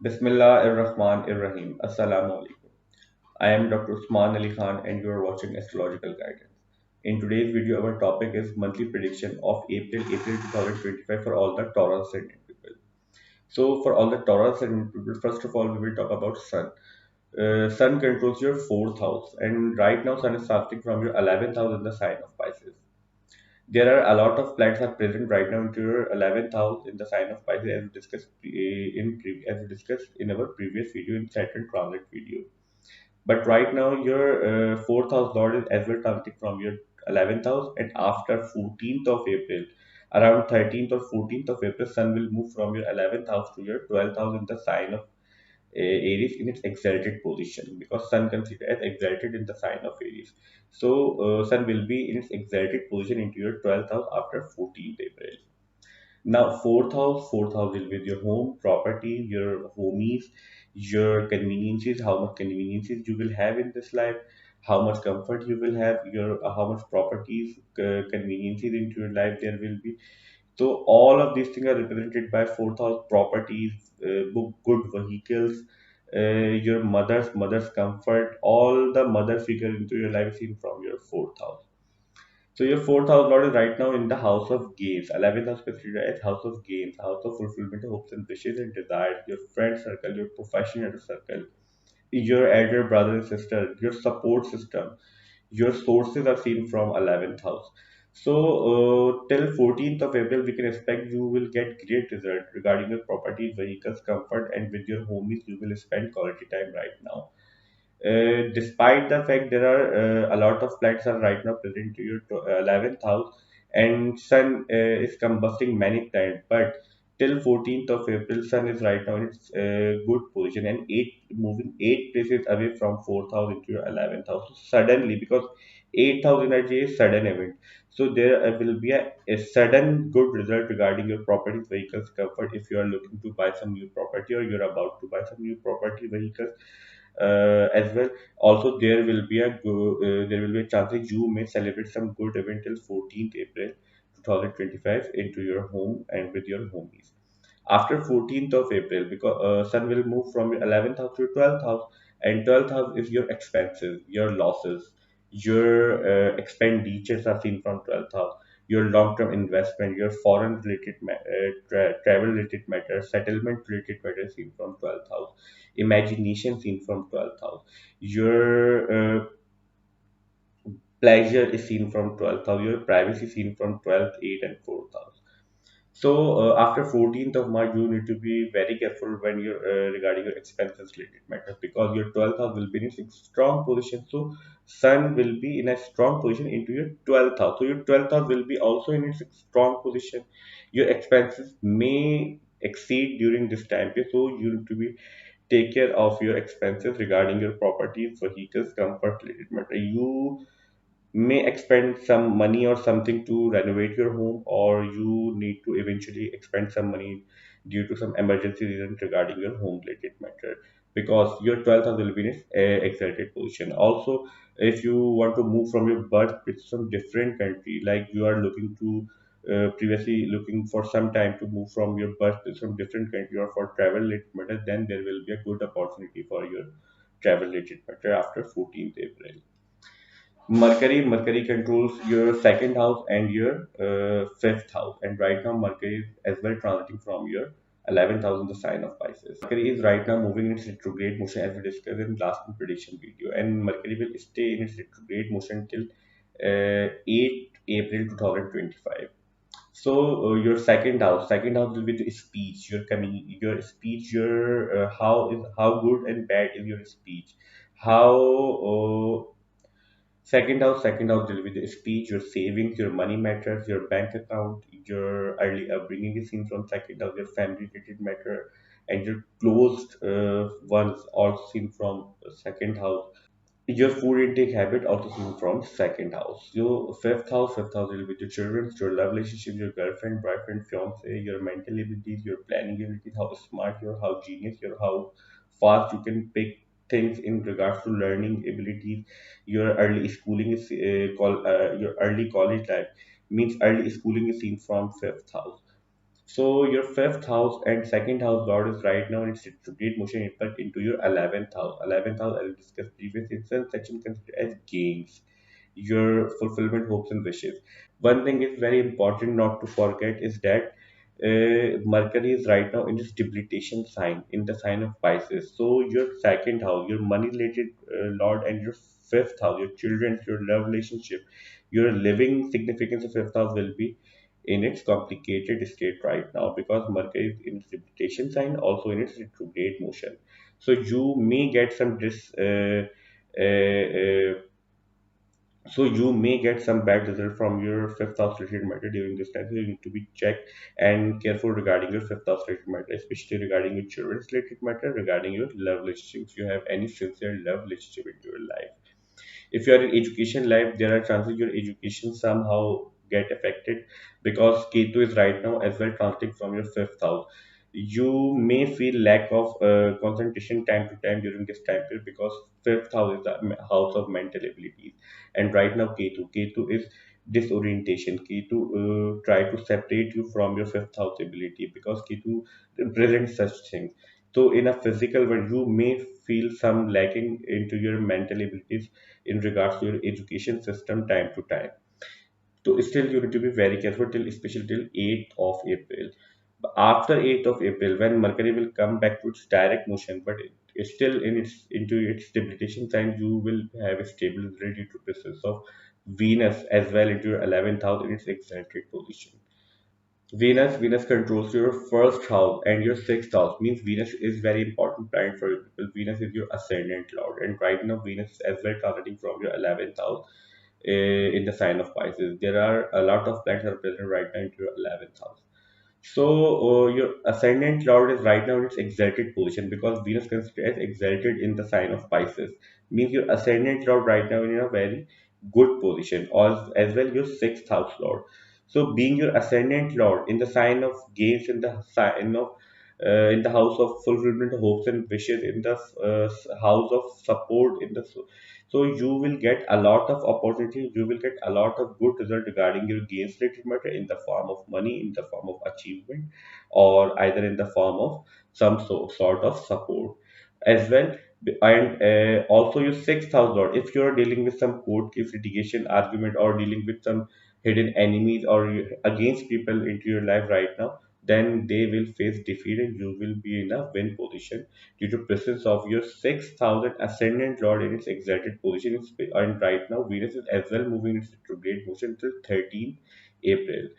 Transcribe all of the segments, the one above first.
Bismillah ar-Rahman ar-Rahim. Assalamu alaikum. I am Dr. Usman Ali Khan and you are watching Astrological Guidance. In today's video, our topic is monthly prediction of April 2025 for all the Taurus Ascendant people. So, for all the Taurus Ascendant people, first of all, we will talk about Sun. Sun controls your fourth house, and right now, Sun is starting from your 11th house in the sign of Pisces. There are a lot of planets are present right now into your 11th house in the sign of Pisces, as we discussed as we discussed in our previous video in Saturn transit video. But right now, your fourth house lord is as well transiting from your 11th house, and after 14th of April, around 13th or 14th of April, Sun will move from your 11th house to your 12th house in the sign of Aries in its exalted position, because Sun considered as exalted in the sign of Aries. So Sun will be in its exalted position into your 12th house after 14th April. Now, fourth house is with your home, property, your homies, your conveniences, how much conveniences you will have in this life, how much comfort you will have, your how much properties, conveniences into your life there will be. So all of these things are represented by fourth house properties, good vehicles, your mother's comfort, all the mother figure into your life seen from your fourth house. So your fourth house lord is right now in the house of gains. 11th house considered as house of gains, house of fulfillment of hopes and wishes and desires, your friend circle, your professional circle, your elder brother and sister, your support system, your sources are seen from 11th house. So till 14th of April, we can expect you will get great result regarding your property, vehicles, comfort, and with your homies, you will spend quality time right now. Despite the fact there are a lot of planets are right now present to your 11th house, and Sun is combusting many planets, but till 14th of April, Sun is right now in its good position and moving eight places away from fourth house into your 11th house. So suddenly, because eighth house energy is sudden event, so there will be a sudden good result regarding your properties, vehicles, comfort. If you are looking to buy some new property or you're about to buy some new property, vehicles as well. Also, there will be a chance that you may celebrate some good event till 14th April 2025 into your home and with your homies. After 14th of April, because Sun will move from your 11th house to 12th house, and 12th house is your expenses, your losses, your expenditures are seen from 12th house, your long-term investment, your foreign related travel related matters, settlement related matters seen from 12th house, imagination seen from 12th house, your pleasure is seen from 12th house, your privacy seen from 12th, 8th, and 4th house. So after 14th of March, you need to be very careful when you're regarding your expenses related matters, because your 12th house will be in a strong position. So Sun will be in a strong position into your 12th house. So your 12th house will be also in its strong position. Your expenses may exceed during this time period. So you need to be take care of your expenses regarding your properties, vehicles, comfort related matter. You may expend some money or something to renovate your home, or you need to eventually expend some money due to some emergency reason regarding your home related matter, because your 12th house will be in its exalted position. Also, if you want to move from your birth to some different country, like you are looking to previously looking for some time to move from your birth to some different country or for travel related matter, then there will be a good opportunity for your travel related matter after 14th April. Mercury controls your second house and your fifth house, and right now Mercury is as well transiting from your 11th house in the sign of Pisces. Mercury is right now moving in its retrograde motion, as we discussed in last prediction video, and Mercury will stay in its retrograde motion till 8 April 2025. So second house will be the speech, your speech, your how good and bad is your speech, how second house deal with the speech, your savings, your money matters, your bank account, your early upbringing is seen from second house, your family related matter, and your closed ones also seen from second house. Your food intake habit also seen from second house. Your fifth house will be your children, your love relationship, your girlfriend, boyfriend, fiance, your mental abilities, your planning abilities, how smart you're, how genius you're, how fast you can pick things in regards to learning abilities. Your early schooling is your early college life means early schooling is seen from fifth house. So your fifth house and second house lord is right now in its retrograde motion impact into your 11th house. 11th house, as we discussed previously, it's a section considered as gains, your fulfillment, hopes, and wishes. One thing is very important not to forget is that Mercury is right now in its debilitation sign, in the sign of Pisces. So your second house, your money related lord, and your fifth house, your children, your love relationship, your living significance of fifth house will be in its complicated state right now because Mercury is in its debilitation sign, also in its retrograde motion. So you may get some you may get some bad result from your fifth house related matter during this time. So you need to be checked and careful regarding your fifth house related matter, especially regarding your children's related matter, regarding your love relationship. If you have any sincere love relationship in your life, if you are in education life, there are chances your education somehow get affected because Ketu is right now as well transiting from your fifth house. You may feel lack of concentration time to time during this time period because fifth house is the house of mental abilities, and right now Ketu is disorientation. Ketu try to separate you from your fifth house ability because Ketu represents such things. So in a physical world, you may feel some lacking into your mental abilities in regards to your education system time to time. So still you need to be very careful till especially till 8th of April. But after 8th of April, when Mercury will come back to its direct motion, but it is still in its into its debilitation sign, you will have a stable ready to presence of Venus as well into your 11th house in its exalted position. Venus controls your first house and your sixth house. Means Venus is very important planet for you people. Venus is your ascendant lord, and right now Venus is as well transiting from your 11th house in the sign of Pisces. There are a lot of planets that are present right now into your 11th house. So your ascendant lord is right now in its exalted position because Venus considered as exalted in the sign of Pisces. Means your ascendant lord right now in a very good position, or as well your sixth house lord. So being your ascendant lord in the sign of gains in the sign of in the house of fulfillment, hopes and wishes, in the house of support in the so you will get a lot of opportunity, you will get a lot of good result regarding your gains related matter in the form of money, in the form of achievement, or either in the form of some sort of support as well. And also your sixth house lord, if you are dealing with some court case litigation argument or dealing with some hidden enemies or against people into your life right now, then they will face defeat and you will be in a win position due to presence of your 6,000 ascendant lord in its exalted position and right now Venus is as well moving its retrograde motion till 13th April.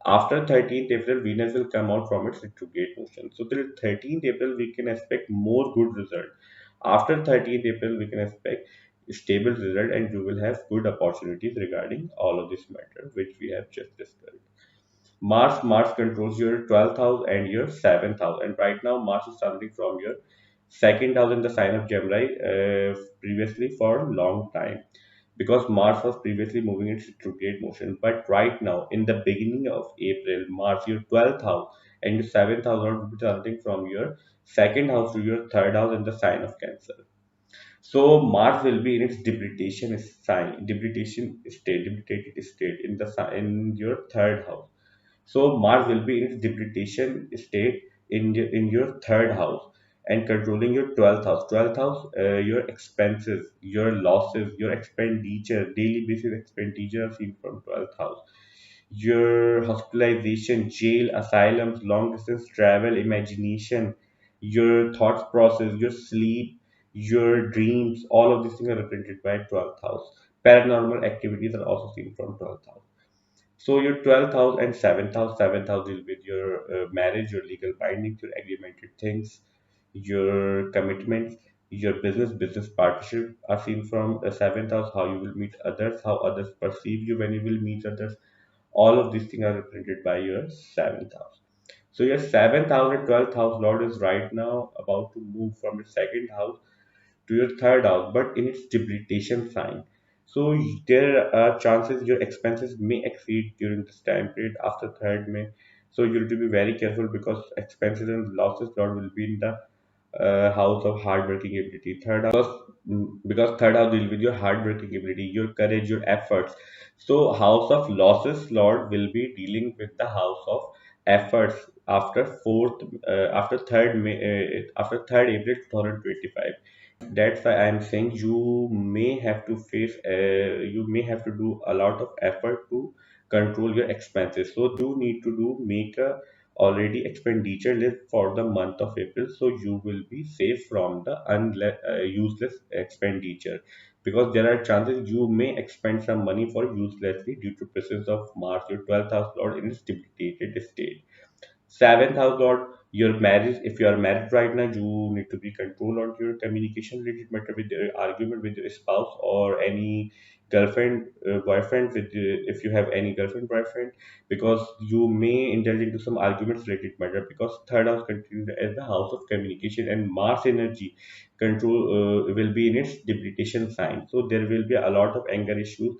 After 13th April, Venus will come out from its retrograde motion. So till 13th April, we can expect more good result. After 13th April, we can expect stable result and you will have good opportunities regarding all of this matter which we have just discussed. Mars controls your 12th house and your 7th house, and right now Mars is transiting from your second house in the sign of Gemini previously for a long time because Mars was previously moving in retrograde motion. But right now, in the beginning of April, Mars, your 12th house and your 7th house will be transiting from your second house to your third house in the sign of Cancer. So Mars will be in its debilitated state in the in your third house. So Mars will be in its debilitation state in your third house and controlling your 12th house. 12th house, your expenses, your losses, your expenditure, daily basis expenditure are seen from 12th house. Your hospitalization, jail, asylums, long distance travel, imagination, your thoughts process, your sleep, your dreams, all of these things are represented by 12th house. Paranormal activities are also seen from 12th house. So your 12th house and 7th house deal with your marriage, your legal bindings, your agreemented things, your commitments, your business partnership are seen from the 7th house, how you will meet others, how others perceive you when you will meet others. All of these things are represented by your 7th house. So your 7th house and 12th house Lord is right now about to move from your second house to your third house, but in its debilitation sign. So there are chances your expenses may exceed during this time period after third May. So you have to be very careful because expenses and losses Lord will be in the house of hardworking ability. Third house, because third house deal with your hardworking ability, your courage, your efforts. So house of losses Lord will be dealing with the house of efforts, after fourth after third May, after 3rd April 2025. That's why I'm saying you may have to do a lot of effort to control your expenses. So you need to do make a already expenditure list for the month of April, so you will be safe from the useless expenditure, because there are chances you may expend some money for uselessly due to presence of Mars, your 12th house lord, in its debilitated state. Seventh house lord, your marriage. If you are married right now, you need to be control on your communication related matter with your argument with your spouse or any girlfriend, boyfriend. If you have any girlfriend, boyfriend, because you may indulge into some arguments related matter, because third house continues as the house of communication, and Mars energy control will be in its debilitation sign. So there will be a lot of anger issues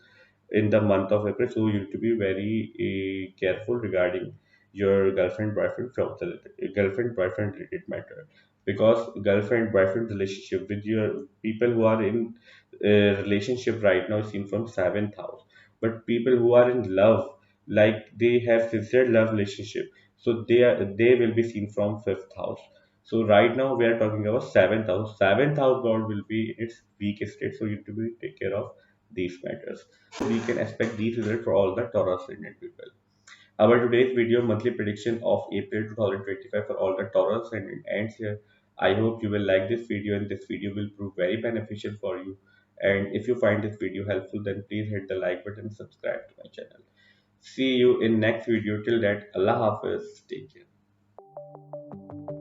in the month of April. So you need to be very careful regarding your girlfriend boyfriend from the girlfriend boyfriend related matter, because girlfriend boyfriend relationship with your people who are in relationship right now is seen from seventh house, but people who are in love, like they have sincere love relationship, so they will be seen from fifth house. So right now we are talking about seventh house. Seventh house lord will be in its weak state, so you need to be take care of these matters. We can expect these results for all the Taurus ascendant people. Our today's video monthly prediction of April 2025 for all the Taurus and it ends here. I hope you will like this video and this video will prove very beneficial for you. And if you find this video helpful, then please hit the like button and subscribe to my channel. See you in next video. Till that, Allah Hafiz. Take care.